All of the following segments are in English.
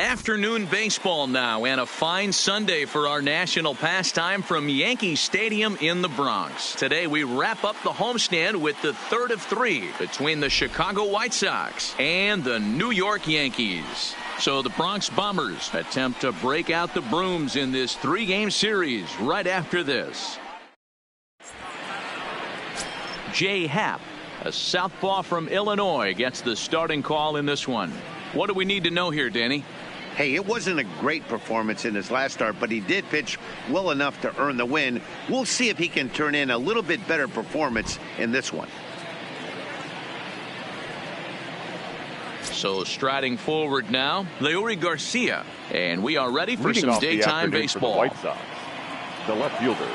Afternoon baseball now, and a fine Sunday for our national pastime from Yankee Stadium in the Bronx. Today we wrap up the homestand with the third of three between the Chicago White Sox and the New York Yankees. So the Bronx Bombers attempt to break out the brooms in this three-game series right after this. Jay Happ, a southpaw from Illinois, gets the starting call in this one. What do we need to know here, Danny? Hey, it wasn't a great performance in his last start, but he did pitch well enough to earn the win. We'll see if he can turn in a little bit better performance in this one. So striding forward now, Leury Garcia, and we are ready for some daytime baseball. The White Sox, the left fielder,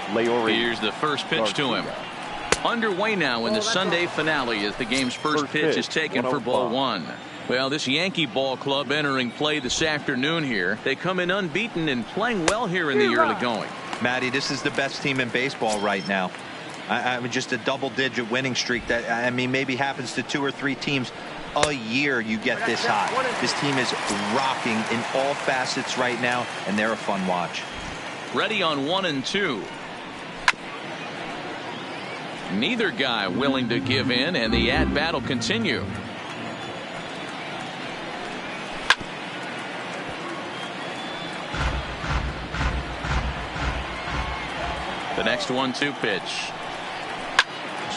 Leury. Here's the first pitch to him. Underway now in the Sunday finale as the game's first pitch is taken for ball one. Well, this Yankee ball club entering play this afternoon here. They come in unbeaten and playing well here in the early going. Matty, this is the best team in baseball right now. I mean, just a double-digit winning streak that, I mean, maybe happens to 2 or 3 teams a year. You get this hot. This team is rocking in all facets right now, and they're a fun watch. Ready on 1 and 2. Neither guy willing to give in, and the at-bat will continue. The next 1-2 pitch.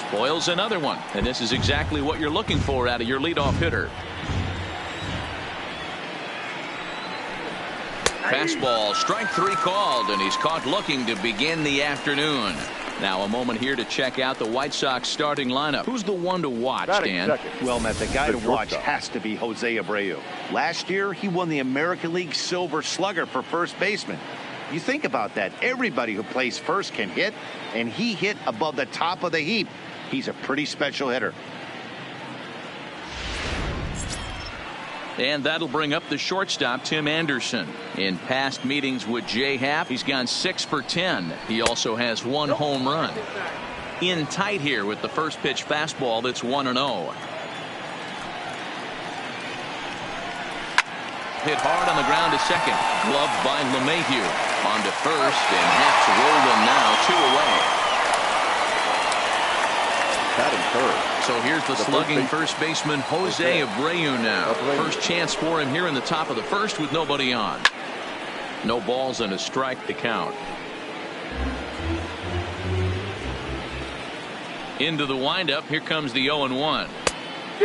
Spoils another one. And this is exactly what you're looking for out of your leadoff hitter. Fastball, strike 3 called, and he's caught looking to begin the afternoon. Now a moment here to check out the White Sox starting lineup. Who's the one to watch, Dan? Well, Matt, the guy to watch has to be Jose Abreu. Last year, he won the American League Silver Slugger for first baseman. You think about that. Everybody who plays first can hit, and he hit above the top of the heap. He's a pretty special hitter. And that'll bring up the shortstop, Tim Anderson. In past meetings with Jay Happ, he's gone 6 for 10. He also has 1 home run. In tight here with the first pitch fastball that's 1-0. Hit hard on the ground to second. Gloved by LeMahieu. On to first, and Happ's rolling now, 2 away. So here's the slugging first baseman Jose Abreu now. First chance for him here in the top of the first with nobody on. No balls and a strike to count. Into the windup. Here comes the 0-1.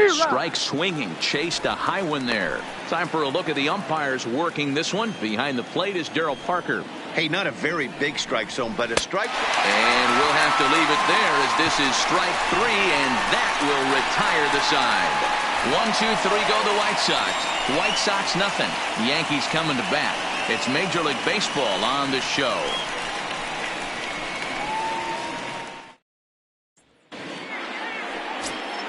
Strike swinging, chased a high one there. Time for a look at the umpires working this one. Behind the plate is Darryl Parker. Hey, not a very big strike zone, but a strike. And we'll have to leave it there as this is strike 3, and that will retire the side. 1, 2, 3 go the White Sox. White Sox nothing. Yankees coming to bat. It's Major League Baseball on the show.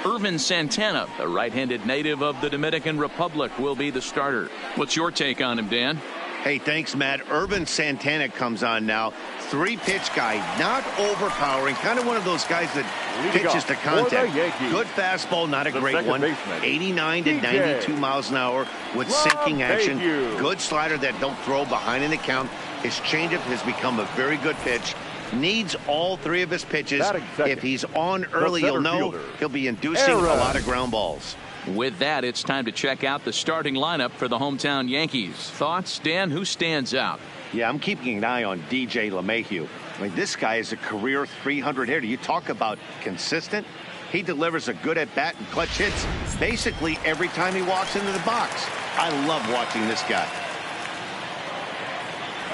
Irvin Santana, the right-handed native of the Dominican Republic, will be the starter. What's your take on him, Dan? Hey, thanks, Matt. Irvin Santana comes on now. 3-pitch guy, not overpowering, kind of one of those guys that pitches to contact. Good fastball, not a great one. 89 to 92 miles an hour with sinking action. Good slider that don't throw behind in the count. His changeup has become a very good pitch. Needs all 3 of his pitches. If he's on early, you'll know he'll be inducing a lot of ground balls. With that, it's time to check out the starting lineup for the hometown Yankees. Thoughts, Dan? Who stands out? Yeah, I'm keeping an eye on DJ LeMahieu. I mean, this guy is a career 300 hitter. You talk about consistent. He delivers a good at-bat and clutch hits basically every time he walks into the box. I love watching this guy.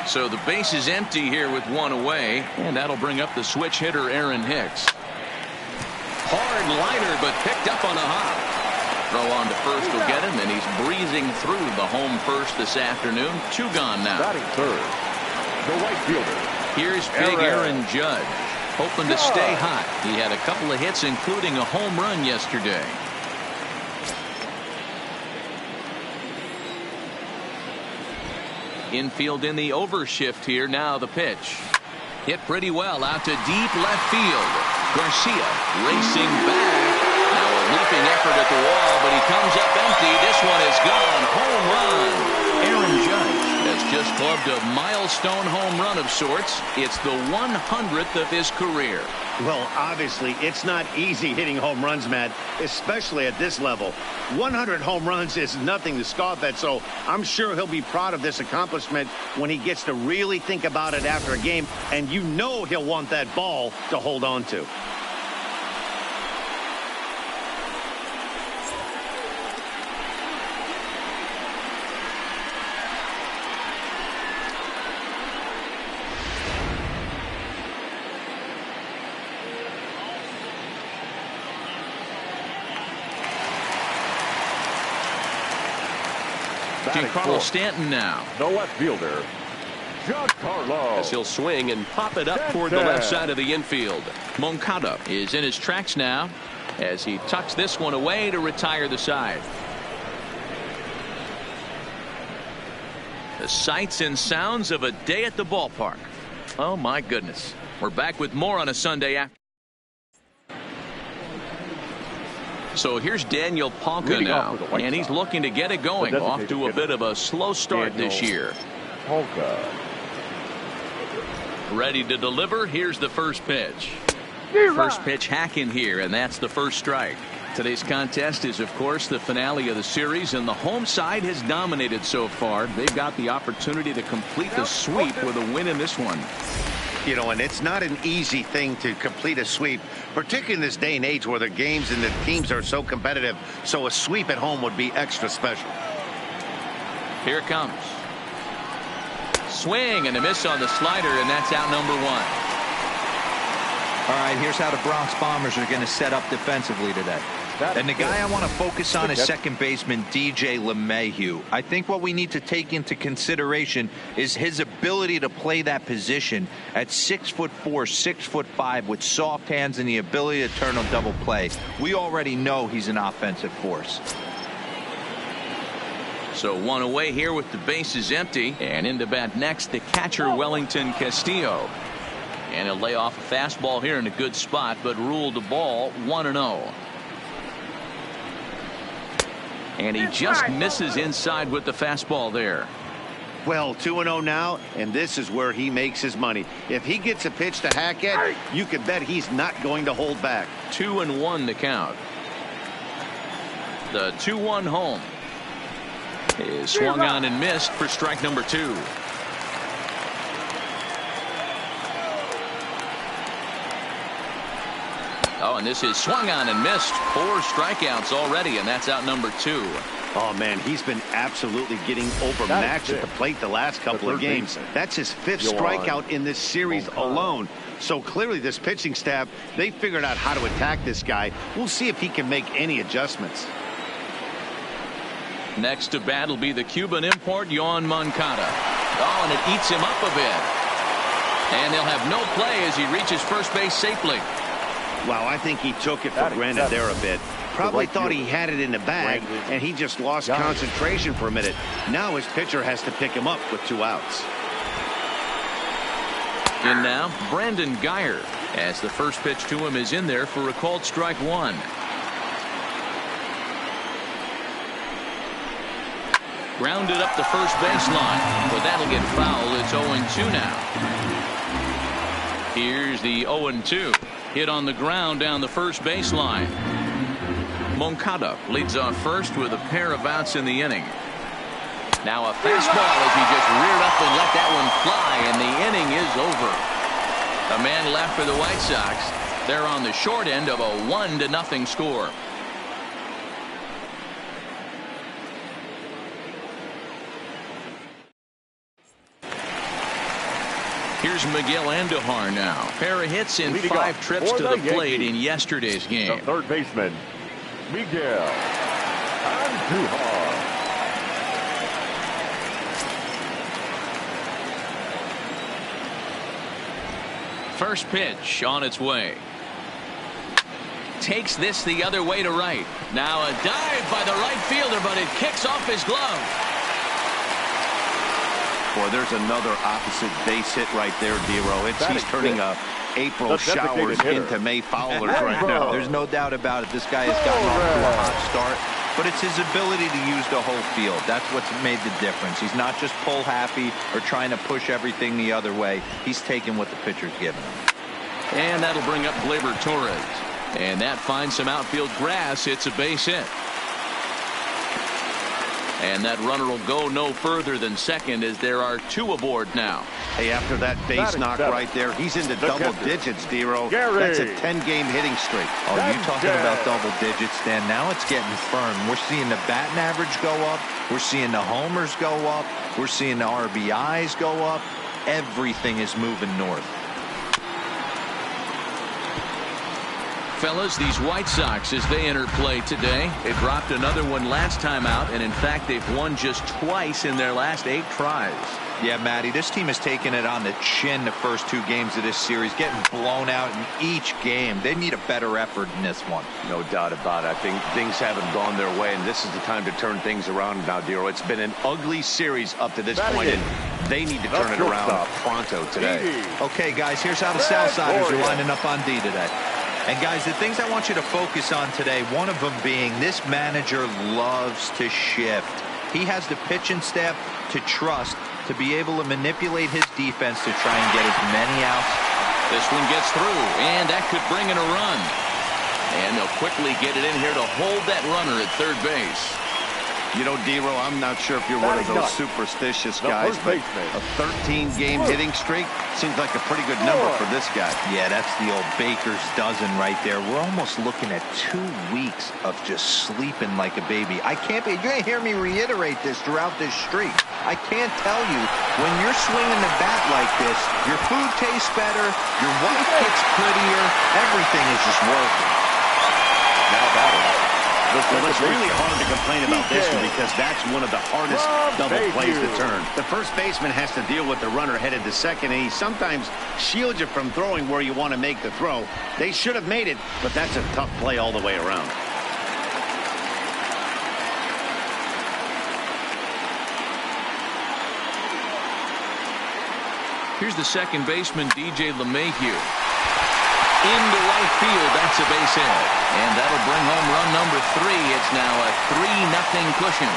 So the base is empty here with 1 away, and that'll bring up the switch hitter Aaron Hicks. Hard liner, but picked up on a hop. Throw on to first will get him, and he's breezing through the home first this afternoon. 2 gone now. Batting third, the right fielder. Here's big Aaron Judge, hoping to stay hot. He had a couple of hits, including a home run yesterday. Infield in the overshift here. Now the pitch. Hit pretty well out to deep left field. Garcia racing back. Now a Leaping effort at the wall, but he comes up empty. This one is gone. Home run. Aaron Judge has just clubbed a milestone home run of sorts. It's the 100th of his career. Well, obviously, it's not easy hitting home runs, Matt, especially at this level. 100 home runs is nothing to scoff at, so I'm sure he'll be proud of this accomplishment when he gets to really think about it after a game, and you know he'll want that ball to hold on to. Giancarlo Stanton now. The left fielder, Giancarlo. As he'll swing and pop it up toward the left side of the infield. Moncada is in his tracks now as he tucks this one away to retire the side. The sights and sounds of a day at the ballpark. Oh my goodness. We're back with more on a Sunday afternoon. So here's Daniel Palka now, and he's looking to get it going. Off to a bit of a slow start this year. Palka. Ready to deliver. Here's the first pitch. First pitch hack in here, and that's the first strike. Today's contest is, of course, the finale of the series, and the home side has dominated so far. They've got the opportunity to complete the sweep with a win in this one. You know, and it's not an easy thing to complete a sweep, particularly in this day and age where the games and the teams are so competitive. So a sweep at home would be extra special. Here it comes. Swing and a miss on the slider, and that's out number one. All right, here's how the Bronx Bombers are going to set up defensively today. And the guy I want to focus on is second baseman DJ LeMahieu. I think what we need to take into consideration is his ability to play that position at 6'4", 6'5", with soft hands and the ability to turn a double play. We already know he's an offensive force. So one away here with the bases empty, and in to bat next the catcher Wellington Castillo. And he'll lay off a fastball here in a good spot, but ruled the ball 1-0. And he just misses inside with the fastball there. Well, 2-0 now, and this is where he makes his money. If he gets a pitch to Hackett, you can bet he's not going to hold back. 2-1 to count. The 2-1 home is swung on and missed for strike number 2. Oh, and this is swung on and missed. 4 strikeouts already, and that's out number 2. Oh, man, he's been absolutely getting overmatched at the plate the last couple of games. That's his 5th strikeout in this series alone. So clearly this pitching staff, they figured out how to attack this guy. We'll see if he can make any adjustments. Next to bat will be the Cuban import, Yoan Moncada. Oh, and it eats him up a bit. And they'll have no play as he reaches first base safely. Wow, I think he took it for granted there a bit. Probably thought he had it in the bag, and he just lost concentration for a minute. Now his pitcher has to pick him up with 2 outs. And now Brandon Guyer, as the first pitch to him is in there for a called strike 1. Grounded up the first baseline, but that'll get fouled. It's 0-2 now. Here's the 0-2. Hit on the ground down the first baseline. Moncada leads off first with a pair of outs in the inning. Now a fastball as he just reared up and let that one fly, and the inning is over. A man left for the White Sox. They're on the short end of a 1-0 score. Here's Miguel Andujar now. Pair of hits in 5 trips to the plate in yesterday's game. The third baseman, Miguel Andujar. First pitch on its way. Takes this the other way to right. Now a dive by the right fielder, but it kicks off his glove. Boy, there's another opposite base hit right there, D-Row. He's turning April showers into May foulers right now. There's no doubt about it. This guy has gotten off to a hot start, but it's his ability to use the whole field. That's what's made the difference. He's not just pull happy or trying to push everything the other way. He's taking what the pitcher's giving him. And that'll bring up Gleyber Torres. And that finds some outfield grass. It's a base hit. And that runner will go no further than second as there are 2 aboard now. Hey, after that base knock right there, he's into double digits, D-Row. That's a 10-game hitting streak. Oh, you talking about double digits, Dan? Now it's getting firm. We're seeing the batting average go up. We're seeing the homers go up. We're seeing the RBIs go up. Everything is moving north. Fellas, these White Sox, as they enter play today, they dropped another one last time out, and in fact they've won just twice in their last 8 tries. Yeah, Matty, this team has taken it on the chin the first 2 games of this series, getting blown out in each game. They need a better effort in this one. No doubt about it. I think things haven't gone their way, and this is the time to turn things around now, D-Row. It's been an ugly series up to this point, and they need to turn it around pronto today. Okay, guys, here's how the Southsiders are lining up on D today. And guys, the things I want you to focus on today, one of them being this manager loves to shift. He has the pitching staff to trust to be able to manipulate his defense to try and get as many outs. This one gets through, and that could bring in a run. And they'll quickly get it in here to hold that runner at third base. You know, D-Row, I'm not sure if you're one of those superstitious guys, but a 13-game hitting streak seems like a pretty good number for this guy. Yeah, that's the old baker's dozen right there. We're almost looking at 2 weeks of just sleeping like a baby. You're going to hear me reiterate this throughout this streak. I can't tell you, when you're swinging the bat like this, your food tastes better, your wife gets prettier, everything is just working. Now batting. Well, it's really hard to complain about this one because that's one of the hardest double plays to turn. The first baseman has to deal with the runner headed to second, and he sometimes shields you from throwing where you want to make the throw. They should have made it, but that's a tough play all the way around. Here's the second baseman, DJ LeMahieu. Into right field, that's a base hit. And that'll bring home run number 3. It's now a 3-0 cushion.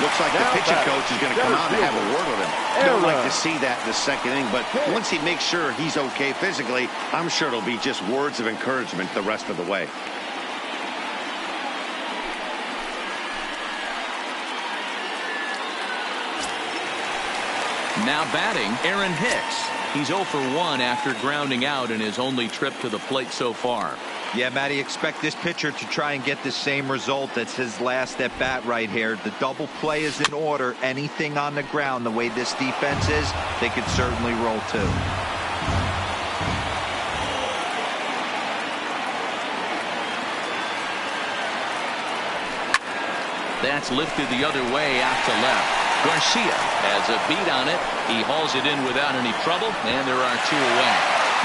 Looks like the pitching coach is going to come out and have a word with him. Don't like to see that in the second inning, but once he makes sure he's okay physically, I'm sure it'll be just words of encouragement the rest of the way. Now batting, Aaron Hicks. He's 0 for 1 after grounding out in his only trip to the plate so far. Yeah, Matty, expect this pitcher to try and get the same result. That's his last at bat right here. The double play is in order. Anything on the ground, the way this defense is, they could certainly roll too. That's lifted the other way out to left. Garcia has a beat on it. He hauls it in without any trouble, and there are 2 away.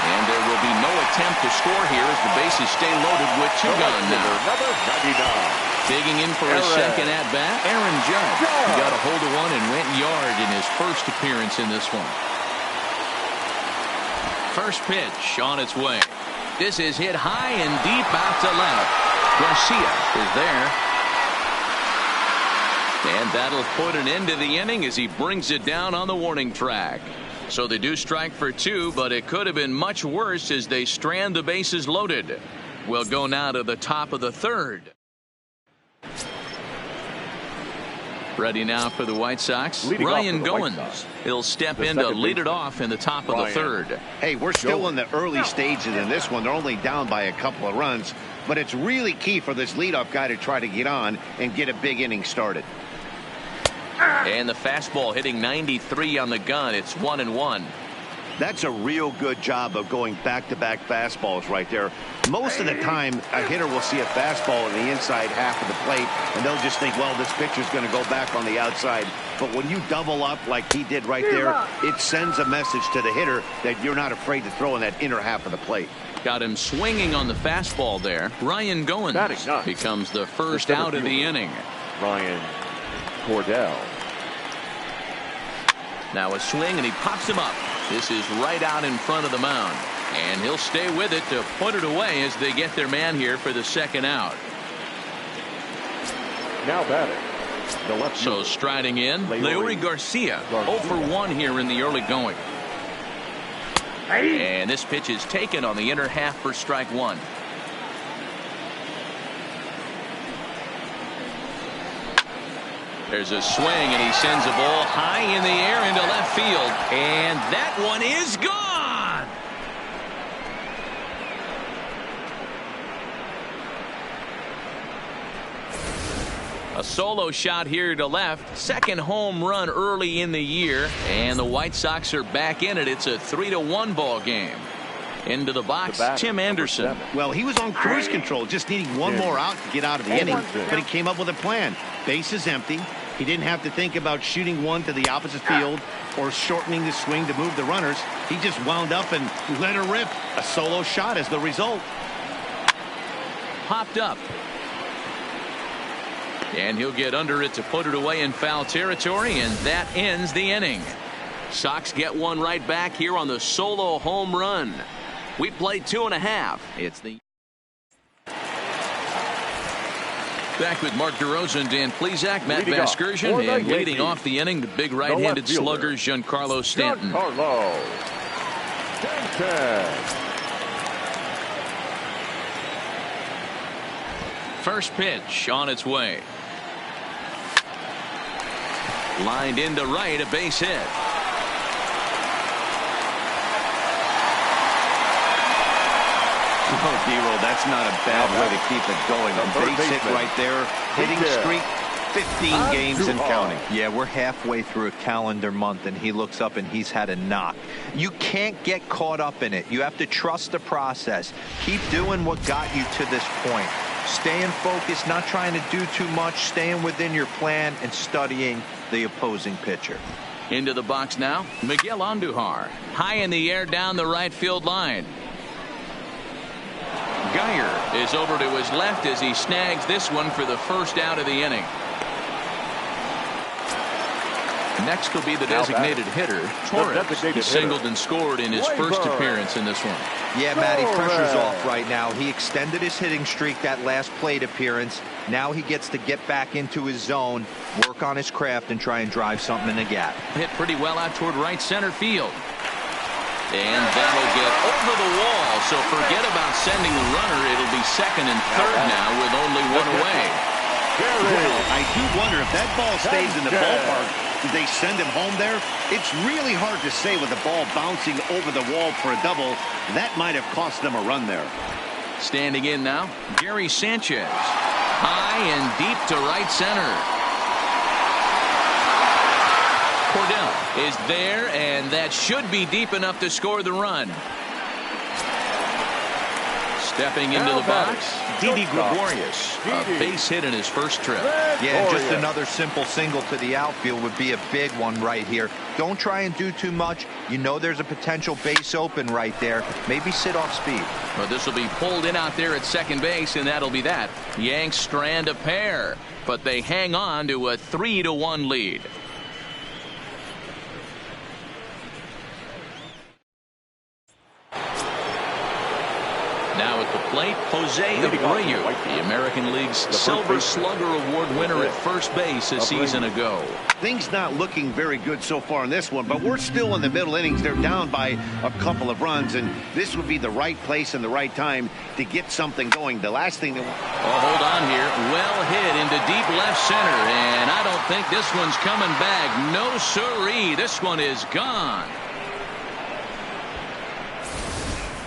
And there will be no attempt to score here as the bases stay loaded with 2 gone now. Number 99. Digging in for his second at-bat, Aaron Judge. He got a hold of one and went yard in his first appearance in this one. First pitch on its way. This is hit high and deep out to left. Garcia is there. And that'll put an end to the inning as he brings it down on the warning track. So they do strike for 2, but it could have been much worse as they strand the bases loaded. We'll go now to the top of the 3rd. Ready now for the White Sox. Ryan Goins. He'll step in to lead it off in the top of the 3rd. Hey, we're still in the early stages in this one. They're only down by a couple of runs, but it's really key for this leadoff guy to try to get on and get a big inning started. And the fastball hitting 93 on the gun. It's 1-1. That's a real good job of going back-to-back fastballs right there. Most of the time, a hitter will see a fastball in the inside half of the plate, and they'll just think, well, this pitcher's going to go back on the outside. But when you double up like he did right there, it sends a message to the hitter that you're not afraid to throw in that inner half of the plate. Got him swinging on the fastball there. Ryan Goins becomes the first out of the inning. Ryan Cordell. Now a swing, and he pops him up. This is right out in front of the mound. And he'll stay with it to put it away as they get their man here for the second out. Now batting. The left So fielder, striding in, Leury Garcia. 0 for 1 here in the early going. And this pitch is taken on the inner half for strike one. There's a swing, and he sends a ball high in the air into left field. And that one is gone. A solo shot here to left. Second home run early in the year. And the White Sox are back in it. It's a 3-1 ball game. Into the box, Tim Anderson. Well, he was on cruise control, just needing one more out to get out of the inning. But he came up with a plan. Base is empty. He didn't have to think about shooting one to the opposite field or shortening the swing to move the runners. He just wound up and let her rip. A solo shot as the result. Popped up. And he'll get under it to put it away in foul territory, and that ends the inning. Sox get one right back here on the solo home run. We played 2.5. It's the back with Mark DeRosa and Dan Plesac, Matt Vasgersian, and leading off the inning, the big right-handed slugger Giancarlo Stanton. Giancarlo Stanton. First pitch on its way. Lined into right, a base hit. Oh, D-Roll, that's not a bad way to keep it going. A base hit right there. Hitting streak, 15 games and counting. Yeah, we're halfway through a calendar month, and he looks up and he's had a knock. You can't get caught up in it. You have to trust the process. Keep doing what got you to this point. Staying focused, not trying to do too much, staying within your plan, and studying the opposing pitcher. Into the box now, Miguel Andujar. High in the air down the right field line. Geyer is over to his left as he snags this one for the first out of the inning. Next will be the designated hitter, Torres. He singled and scored in his first appearance in this one. Yeah, Matty, pressure's off right now. He extended his hitting streak that last plate appearance. Now he gets to get back into his zone, work on his craft, and try and drive something in the gap. Hit pretty well out toward right center field. And that'll get over the wall. So forget about sending the runner. It'll be second and third now with only one away. Well, I do wonder if that ball stays in the ballpark. Did they send him home there? It's really hard to say with the ball bouncing over the wall for a double. That might have cost them a run there. Standing in now, Gary Sanchez. High and deep to right center. Cordell is there, and that should be deep enough to score the run. Stepping into the box, Didi Gregorius. A base hit in his first trip. Yeah, just another simple single to the outfield would be a big one right here. Don't try and do too much. You know there's a potential base open right there. Maybe sit off speed. Well, this will be pulled in out there at second base, and that'll be that. Yanks strand a pair, but they hang on to a 3-1 lead. Now at the plate, Jose Abreu, the American League's Silver Slugger Award winner at first base a season ago. Things not looking very good so far in this one, but we're still in the middle innings. They're down by a couple of runs, and this would be the right place and the right time to get something going. The last thing that... Oh, hold on here. Well hit into deep left center, and I don't think this one's coming back. No siree. This one is gone.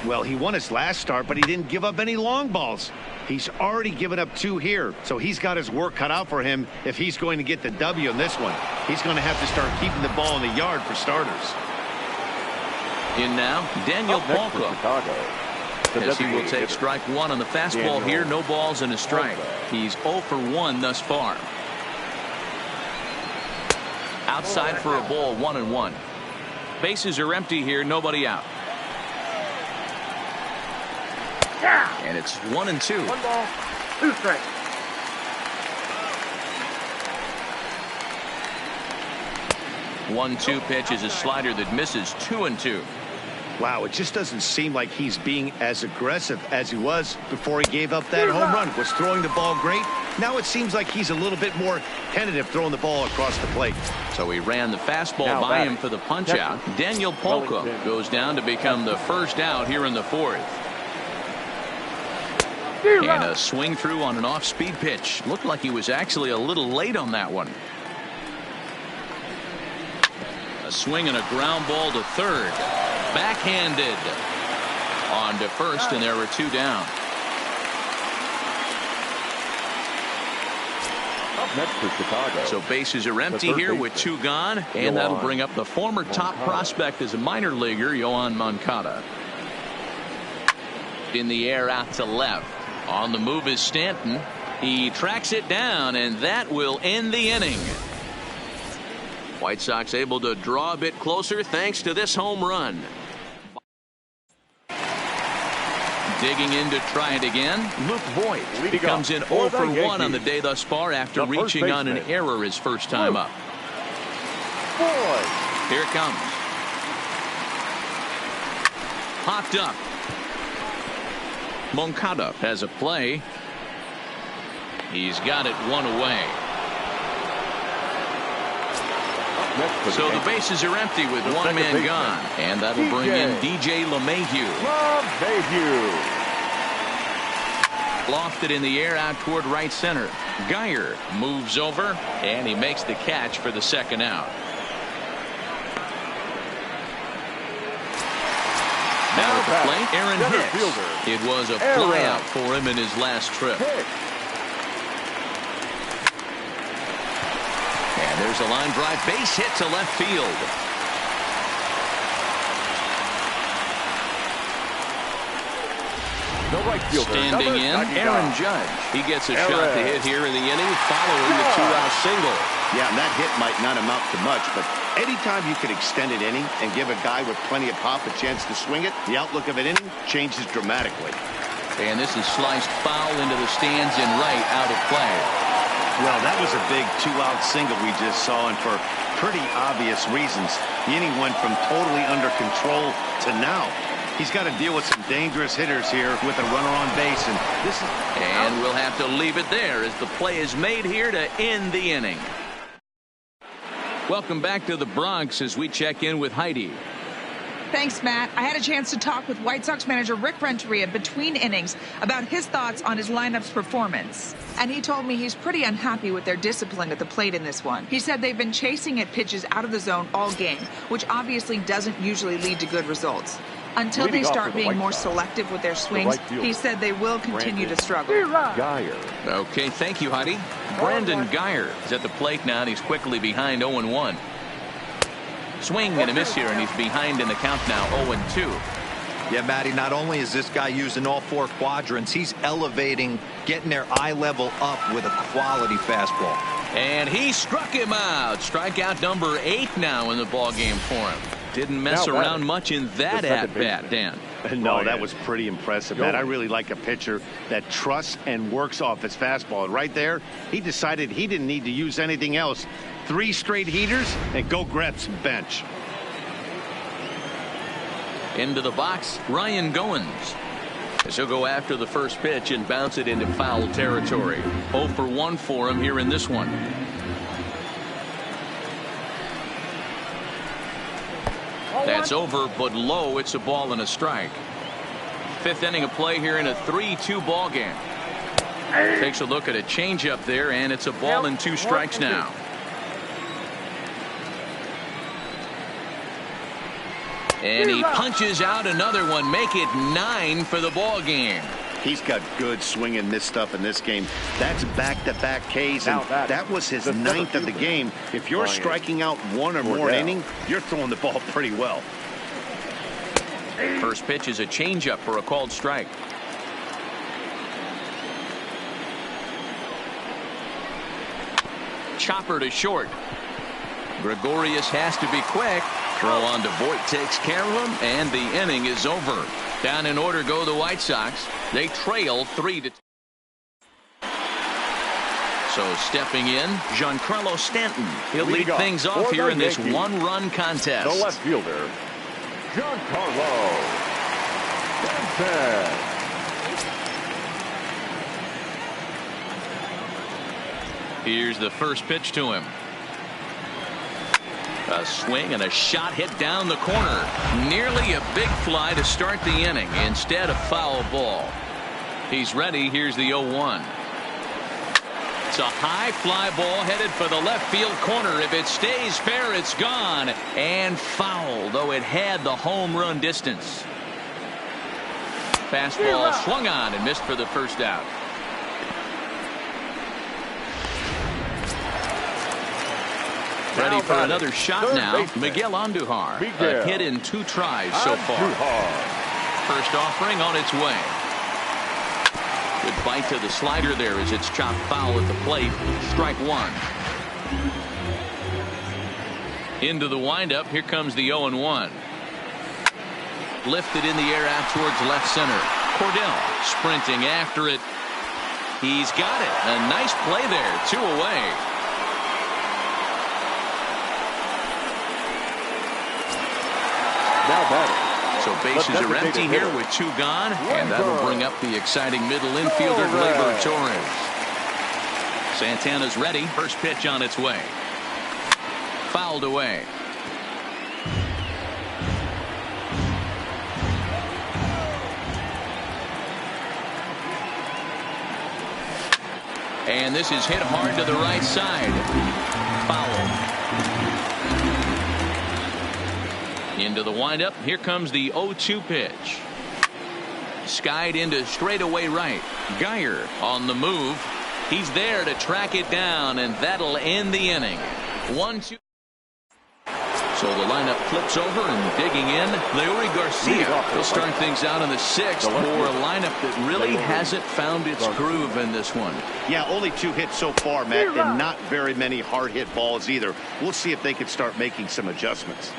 Well, he won his last start, but he didn't give up any long balls. He's already given up 2 here, so he's got his work cut out for him if he's going to get the W in this one. He's going to have to start keeping the ball in the yard for starters. In now, Daniel Palka. As he will take strike one on the fastball here. No balls and a strike. He's 0 for 1 thus far. Outside for a ball, 1-1. Bases are empty here, nobody out. And it's 1-2. 1 ball, 2 strikes. 1-2 pitch is a slider that misses 2-2. Wow, it just doesn't seem like he's being as aggressive as he was before he gave up that home run. Was throwing the ball great. Now it seems like he's a little bit more tentative throwing the ball across the plate. So he ran the fastball by him for the punch out. Daniel Polka goes down to become the first out here in the fourth. And a swing through on an off-speed pitch. Looked like he was actually a little late on that one. A swing and a ground ball to third. Backhanded on to first, and there were 2 down. Up next for Chicago. So bases are empty here with 2 gone, and that'll bring up the former top prospect as a minor leaguer, Yoan Moncada. In the air out to left. On the move is Stanton. He tracks it down, and that will end the inning. White Sox able to draw a bit closer thanks to this home run. Digging in to try it again, Luke Voigt. He comes in 0 for 1 on the day thus far after reaching on an error his first time up. Here it comes. Popped up. Moncada has a play. He's got it 1 away. So the bases are empty with 1 man gone, and that'll bring in DJ LeMahieu. Lofted in the air out toward right center. Geyer moves over, and he makes the catch for the second out. Now at the plate, Aaron Hicks. It was a flyout for him in his last trip. And there's a line drive base hit to left field. Standing in, Aaron Judge. He gets a shot to hit here in the inning following the 2-out single. Yeah, and that hit might not amount to much, but anytime you can extend an inning and give a guy with plenty of pop a chance to swing it, the outlook of an inning changes dramatically. And this is sliced foul into the stands and right out of play. Well, that was a big 2-out single we just saw, and for pretty obvious reasons. The inning went from totally under control to now. He's got to deal with some dangerous hitters here with a runner on base, and this is... And we'll have to leave it there as the play is made here to end the inning. Welcome back to the Bronx as we check in with Heidi. Thanks, Matt. I had a chance to talk with White Sox manager Rick Renteria between innings about his thoughts on his lineup's performance. And he told me he's pretty unhappy with their discipline at the plate in this one. He said they've been chasing at pitches out of the zone all game, which obviously doesn't usually lead to good results. Until they start being more selective with their swings, he said they will continue to struggle. Geyer. Okay, thank you, Heidi. Brandon Geyer is at the plate now, and he's quickly behind 0-1. Swing and a miss here, and he's behind in the count now, 0-2. Yeah, Matty, not only is this guy using all 4 quadrants, he's elevating, getting their eye level up with a quality fastball. And he struck him out. Strikeout number 8 now in the ball game for him. Didn't mess around much in that at-bat, Dan. No, that was pretty impressive, man. I really like a pitcher that trusts and works off his fastball. And right there, he decided he didn't need to use anything else. 3 straight heaters and go grab some bench. Into the box, Ryan Goins. As he'll go after the first pitch and bounce it into foul territory. 0 for 1 for him here in this one. That's over, but low. It's a ball and a strike. 5th inning of play here in a 3-2 ball game. Takes a look at a changeup there, and it's a ball and 2 strikes now. And he punches out another one. Make it 9 for the ball game. He's got good swing and miss stuff in this game. That's back-to-back Ks, and that was his 9th of the game. If you're striking out 1 or more inning, you're throwing the ball pretty well. First pitch is a changeup for a called strike. Chopper to short. Gregorius has to be quick. Throw on to Voigt takes care of him, and the inning is over. Down in order go the White Sox. They trail 3-2. So stepping in, Giancarlo Stanton. He'll lead things off here in this one-run contest. The left fielder, Giancarlo Stanton. Here's the first pitch to him. A swing and a shot hit down the corner. Nearly a big fly to start the inning. Instead, a foul ball. He's ready. Here's the 0-1. It's a high fly ball headed for the left field corner. If it stays fair, it's gone. And foul, though it had the home run distance. Fastball swung on and missed for the first out. Ready for another shot now. Miguel Andujar. A hit in 2 tries so far. First offering on its way. Good bite to the slider there as it's chopped foul at the plate. Strike 1. Into the windup. Here comes the 0-1. Lifted in the air out towards left center. Cordell sprinting after it. He's got it. A nice play there. 2 away. Now batting. So bases are empty here with 2 gone, and that'll bring up the exciting middle infielder, Gleyber Torres. Santana's ready. First pitch on its way. Fouled away. And this is hit hard to the right side. Foul. Into the windup. Here comes the 0-2 pitch. Skied into straightaway right. Geyer on the move. He's there to track it down, and that'll end the inning. 1-2. So the lineup flips over and digging in. Leury Garcia will start things out in the 6th for a lineup that really hasn't found its groove in this one. Yeah, only 2 hits so far, Matt, and not very many hard hit balls either. We'll see if they can start making some adjustments.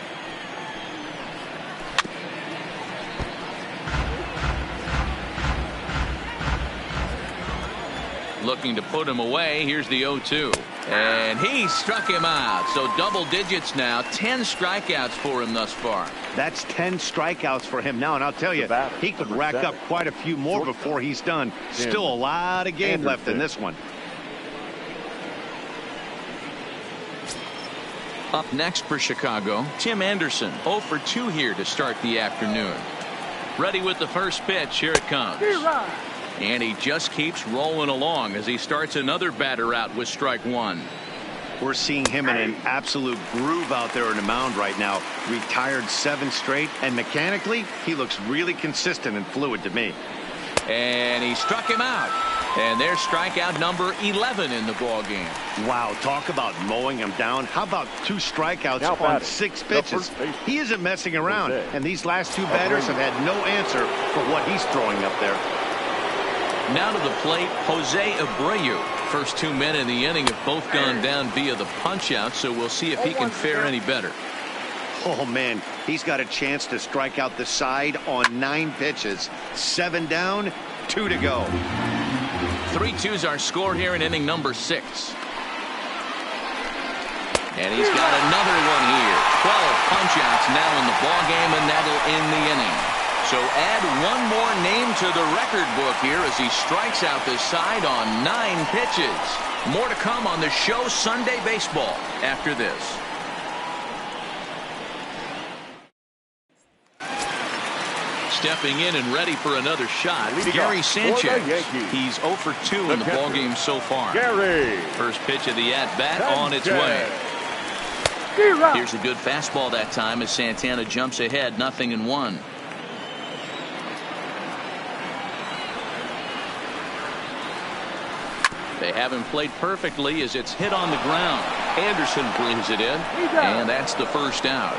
Looking to put him away. Here's the 0-2. And he struck him out. So double digits now. 10 strikeouts for him thus far. That's 10 strikeouts for him now. And I'll tell you, he could rack up quite a few more before he's done. Still a lot of game left in this one. Up next for Chicago, Tim Anderson. 0 for 2 here to start the afternoon. Ready with the first pitch. Here it comes. And he just keeps rolling along as he starts another batter out with strike 1. We're seeing him in an absolute groove out there in the mound right now. Retired 7 straight, and mechanically, he looks really consistent and fluid to me. And he struck him out. And there's strikeout number 11 in the ball game. Wow, talk about mowing him down. How about 2 strikeouts on 6 pitches? He isn't messing around, and these last 2 batters have had no answer for what he's throwing up there. Now to the plate, Jose Abreu. First 2 men in the inning have both gone down via the punch-out, so we'll see if he can fare any better. Oh, man, he's got a chance to strike out the side on 9 pitches. 7 down, 2 to go. 3-2's our score here in inning number 6. And he's got another one here. 12 punch-outs now in the ballgame, and that'll end the inning. So add one more name to the record book here as he strikes out the side on 9 pitches. More to come on the show Sunday Baseball after this. Stepping in and ready for another shot, Gary Sanchez. He's 0 for 2 in the ballgame so far. First pitch of the at-bat on its way. Here's a good fastball that time as Santana jumps ahead, 0-1. They haven't played perfectly as it's hit on the ground. Anderson brings it in, and that's the first out.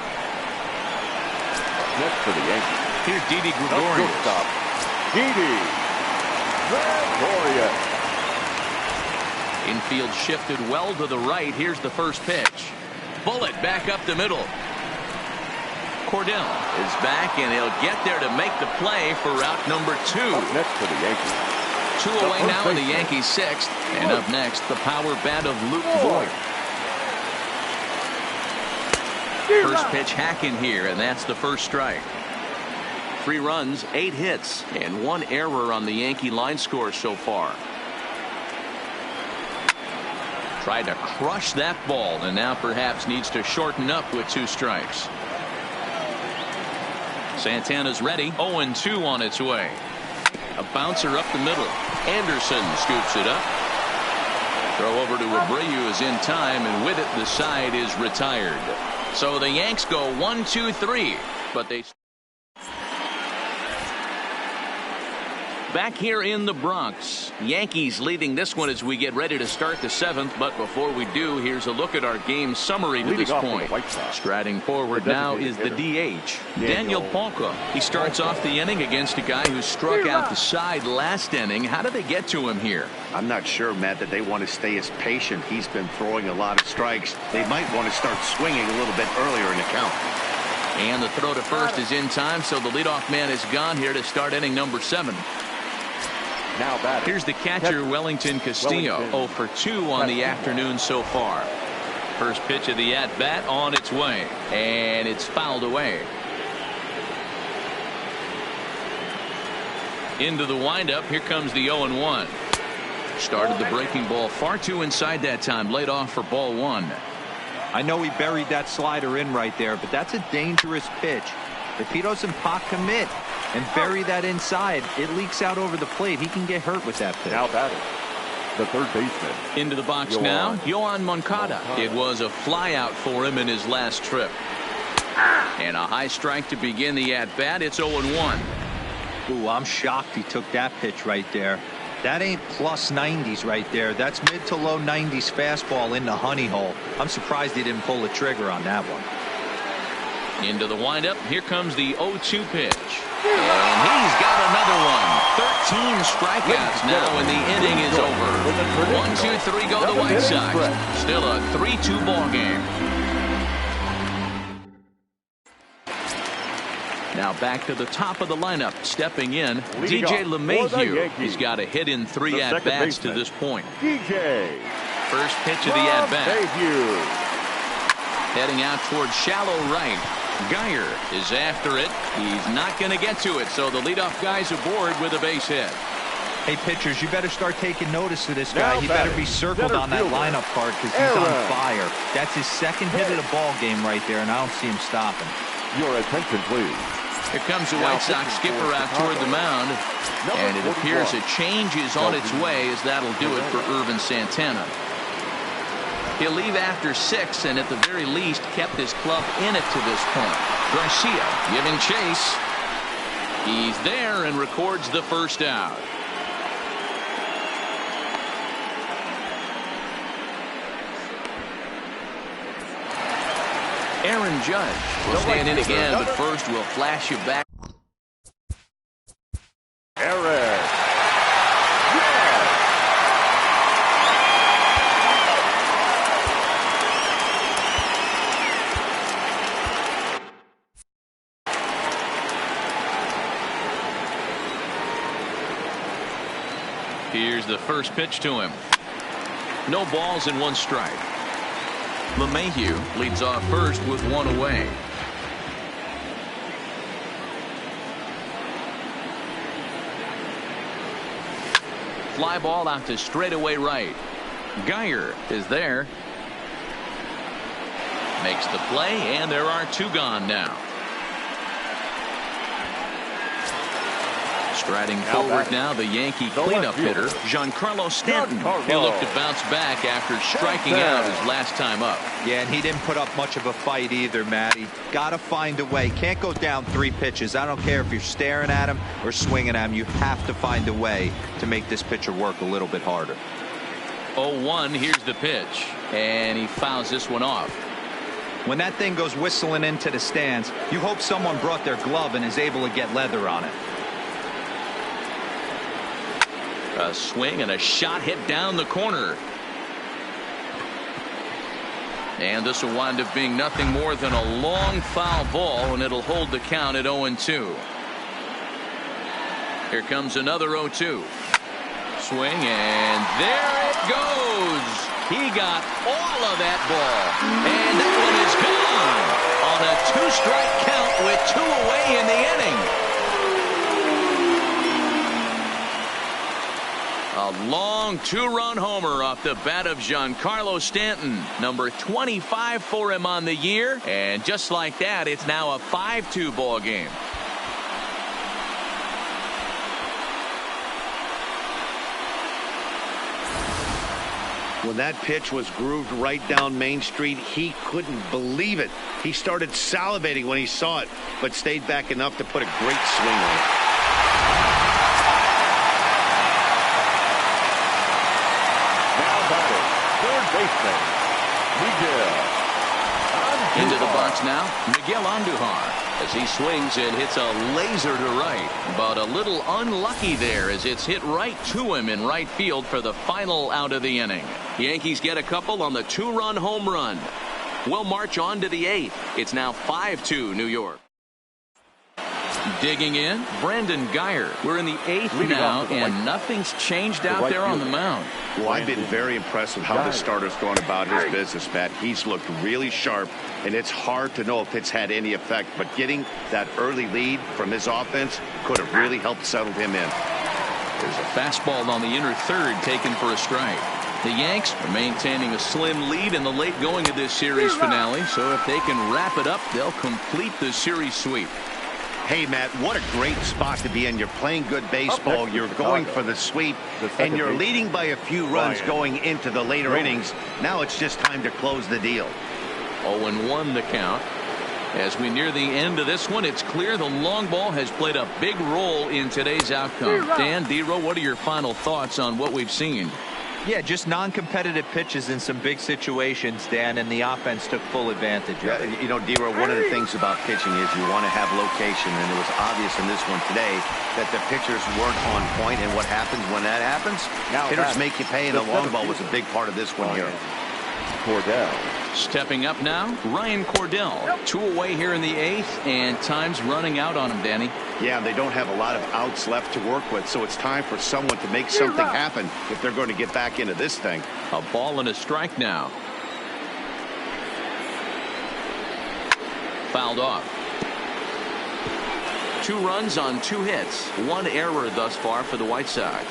Next for the Yankees. Here's Didi Gregorius. Didi Gregorius. Infield shifted well to the right. Here's the first pitch. Bullet back up the middle. Cordell is back, and he'll get there to make the play for route number 2. Next for the Yankees. 2 away now in the Yankees' 6th. And up next, the power bat of Luke Voigt. First pitch hacking here, and that's the first strike. 3 runs, 8 hits, and 1 error on the Yankee line score so far. Tried to crush that ball, and now perhaps needs to shorten up with 2 strikes. Santana's ready. 0-2 on its way. A bouncer up the middle. Anderson scoops it up. Throw over to Abreu is in time, and with it, the side is retired. So the Yanks go 1-2-3, but they. Back here in the Bronx, Yankees leading this one as we get ready to start the 7th. But before we do, here's a look at our game summary to this point. Striding forward now is the DH, Daniel Palka. He starts off the inning against a guy who struck out the side last inning. How did they get to him here? I'm not sure, Matt, that they want to stay as patient. He's been throwing a lot of strikes. They might want to start swinging a little bit earlier in the count. And the throw to first is in time, so the leadoff man is gone here to start inning number 7. Now batting. Here's the catcher, Wellington Castillo. 0-for-2 on the afternoon so far. First pitch of the at-bat on its way, and it's fouled away. Into the windup. Here comes the 0-1. Started the breaking ball far too inside that time. Laid off for ball 1. I know he buried that slider in right there, but that's a dangerous pitch. If he doesn't pot commit and bury that inside, it leaks out over the plate. He can get hurt with that pitch. Now batting, the third baseman. Into the box now, Yohan Moncada. It was a flyout for him in his last trip. And a high strike to begin the at-bat. It's 0-1. Ooh, I'm shocked he took that pitch right there. That ain't plus 90s right there. That's mid to low 90s fastball in the honey hole. I'm surprised he didn't pull the trigger on that one. Into the windup. Here comes the 0-2 pitch. And he's got another one. 13 strikeouts now, and the inning is over. 1-2-3 go the White Sox. Still a 3-2 ball game. Now back to the top of the lineup. Stepping in, DJ LeMahieu. He's got a hit in 3 at-bats to this point. DJ. First pitch of the at-bat. Heading out towards shallow right. Geyer is after it. He's not going to get to it, so the leadoff guy's aboard with a base hit. Hey, pitchers, you better start taking notice of this guy. He better be circled on that lineup card because he's on fire. That's his second hit of the ball game right there, and I don't see him stopping. Your attention, please. Here comes the White Sox skipper out toward the mound, and it appears a change is on its way, as that'll do it for Ervin Santana. He'll leave after 6, and at the very least kept his club in it to this point. Garcia giving chase. He's there and records the first out. Aaron Judge will stand in again, but first we'll flash you back. Aaron. Here's the first pitch to him. No balls and 1 strike. LeMahieu leads off first with 1 away. Fly ball out to straightaway right. Geyer is there. Makes the play, and there are 2 gone now. Striding forward now, the Yankee cleanup hitter, Giancarlo Stanton. He'll look to bounce back after striking out his last time up. Yeah, and he didn't put up much of a fight either, Matty. Got to find a way. Can't go down 3 pitches. I don't care if you're staring at him or swinging at him. You have to find a way to make this pitcher work a little bit harder. 0-1, here's the pitch, and he fouls this one off. When that thing goes whistling into the stands, you hope someone brought their glove and is able to get leather on it. A swing and a shot hit down the corner. And this will wind up being nothing more than a long foul ball, and it'll hold the count at 0-2. Here comes another 0-2. swing, and there it goes. He got all of that ball, and that one is gone on a 2-strike count with 2 away in the inning. A long 2-run homer off the bat of Giancarlo Stanton, number 25 for him on the year, and just like that, it's now a 5-2 ball game. When that pitch was grooved right down Main Street, he couldn't believe it. He started salivating when he saw it, but stayed back enough to put a great swing on it. Now batting, third baseman, Miguel Andujar. Into the box now, Miguel Andujar, as he swings and hits a laser to right, but a little unlucky there as it's hit right to him in right field for the final out of the inning. Yankees get a couple on the 2-run home run. We'll march on to the 8th. It's now 5-2 New York. Digging in, Brandon Guyer. We're in the 8th now, and nothing's changed out there on the mound. Well, I've been very impressed with how the starter's going about his business, Matt. He's looked really sharp, and it's hard to know if it's had any effect, but getting that early lead from his offense could have really helped settle him in. There's a fastball on the inner third taken for a strike. The Yanks are maintaining a slim lead in the late going of this series finale, so if they can wrap it up, they'll complete the series sweep. Hey, Matt, what a great spot to be in. You're playing good baseball. You're going for the sweep, and you're leading by a few runs going into the later innings. Now it's just time to close the deal. 0-1 the count. As we near the end of this one, it's clear the long ball has played a big role in today's outcome. Dan, D-Row, what are your final thoughts on what we've seen? Yeah, just non-competitive pitches in some big situations, Dan, and the offense took full advantage of it. You know, D-Row, one of the things about pitching is you want to have location, and it was obvious in this one today that the pitchers weren't on point, and what happens when that happens? Hitters make you pay, and the long ball was a big part of this one here. Cordell. Stepping up now, Ryan Cordell. 2 away here in the 8th, and time's running out on him, Danny. Yeah, they don't have a lot of outs left to work with, so it's time for someone to make something happen if they're going to get back into this thing. A ball and a strike now. Fouled off. 2 runs on 2 hits. 1 error thus far for the White Sox.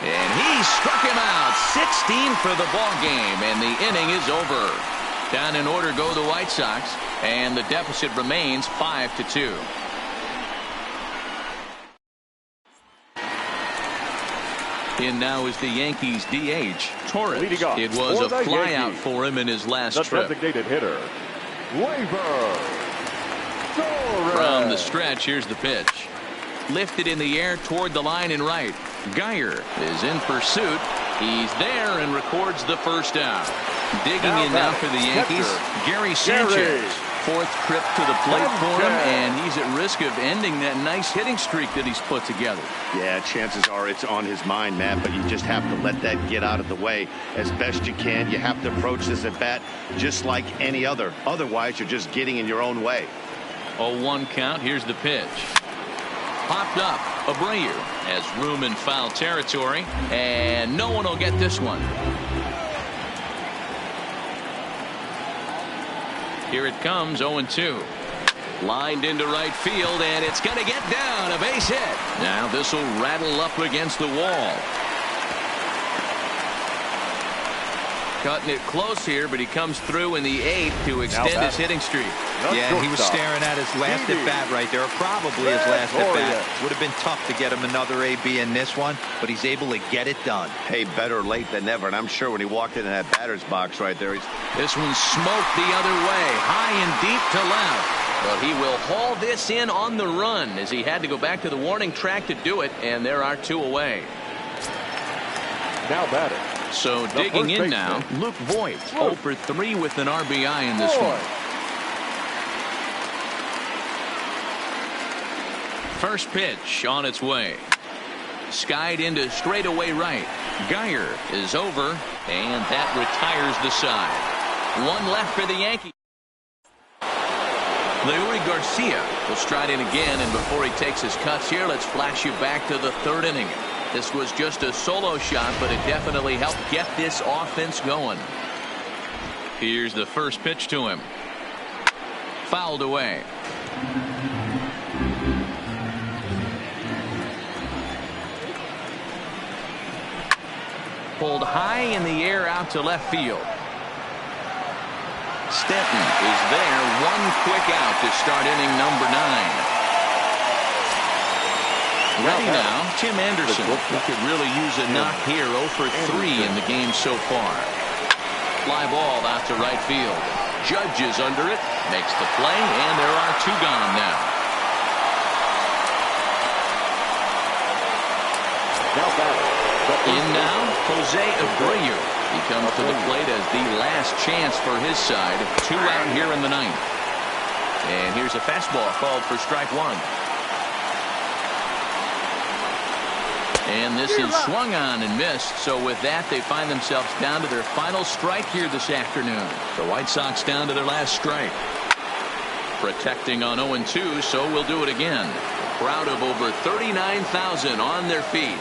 And he struck him out. 16 for the ball game, and the inning is over. Down in order go the White Sox, and the deficit remains 5-2. In now is the Yankees DH, Torres. It was a flyout for him in his last trip. The designated hitter, Torres. From the stretch, here's the pitch. Lifted in the air toward the line and right. Guyer is in pursuit. He's there and records the first out. Digging in now for the Yankees, Gary Sanchez. 4th trip to the plate for him, and he's at risk of ending that nice hitting streak that he's put together. Yeah, chances are it's on his mind, Matt, but you just have to let that get out of the way as best you can. You have to approach this at bat just like any other. Otherwise, you're just getting in your own way. 0-1 count. Here's the pitch. Popped up. Abreu has room in foul territory, and no one will get this one. Here it comes, 0-2. Lined into right field, and it's going to get down. A base hit. Now this will rattle up against the wall. Cutting it close here, but he comes through in the 8th to extend his hitting streak. Yeah, he was staring at his last at bat right there, or probably his last at bat. Would have been tough to get him another AB in this one, but he's able to get it done. Hey, better late than never, and I'm sure when he walked into that batter's box right there, this one smoked the other way, high and deep to left. But he will haul this in on the run as he had to go back to the warning track to do it, and there are 2 away. Now batting. So digging in now, Luke Voigt, 0 for 3 with an RBI in this one. First pitch on its way. Skied into straightaway right. Guyer is over, and that retires the side. 1 left for the Yankees. Leury Garcia will stride in again, and before he takes his cuts here, let's flash you back to the 3rd inning. This was just a solo shot, but it definitely helped get this offense going. Here's the first pitch to him. Fouled away. Pulled high in the air out to left field. Stanton is there. One quick out to start inning number 9. Ready now, Tim Anderson, who could really use a knock here. 0 for 3 in the game so far. Fly ball out to right field. Judge is under it, makes the play, and there are 2 gone now. In now, Jose Abreu. He comes to the plate as the last chance for his side. 2 out here in the 9th. And here's a fastball called for strike 1. And this is swung on and missed. So with that, they find themselves down to their final strike here this afternoon. The White Sox down to their last strike. Protecting on 0-2, so we'll do it again. A crowd of over 39,000 on their feet.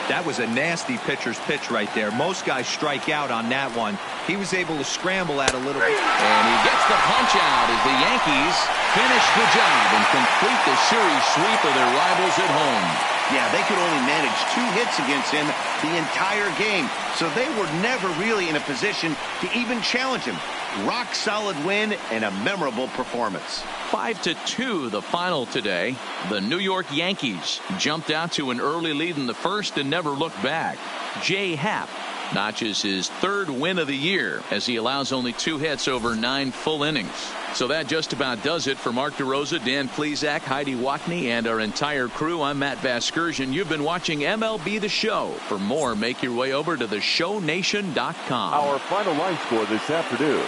That was a nasty pitcher's pitch right there. Most guys strike out on that one. He was able to scramble at a little bit. And he gets the punch out as the Yankees finish the job and complete the series sweep of their rivals at home. Yeah, they could only manage 2 hits against him the entire game, so they were never really in a position to even challenge him. Rock solid win and a memorable performance. 5-2 the final today. The New York Yankees jumped out to an early lead in the first and never looked back. Happ notches his 3rd win of the year as he allows only 2 hits over 9 full innings. So that just about does it for Mark DeRosa, Dan Plesac, Heidi Watney, and our entire crew. I'm Matt Vasgersian. You've been watching MLB The Show. For more, make your way over to theshownation.com. Our final line score this afternoon.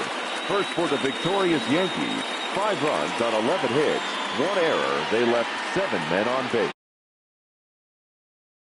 First for the victorious Yankees. 5 runs on 11 hits. 1 error. They left 7 men on base.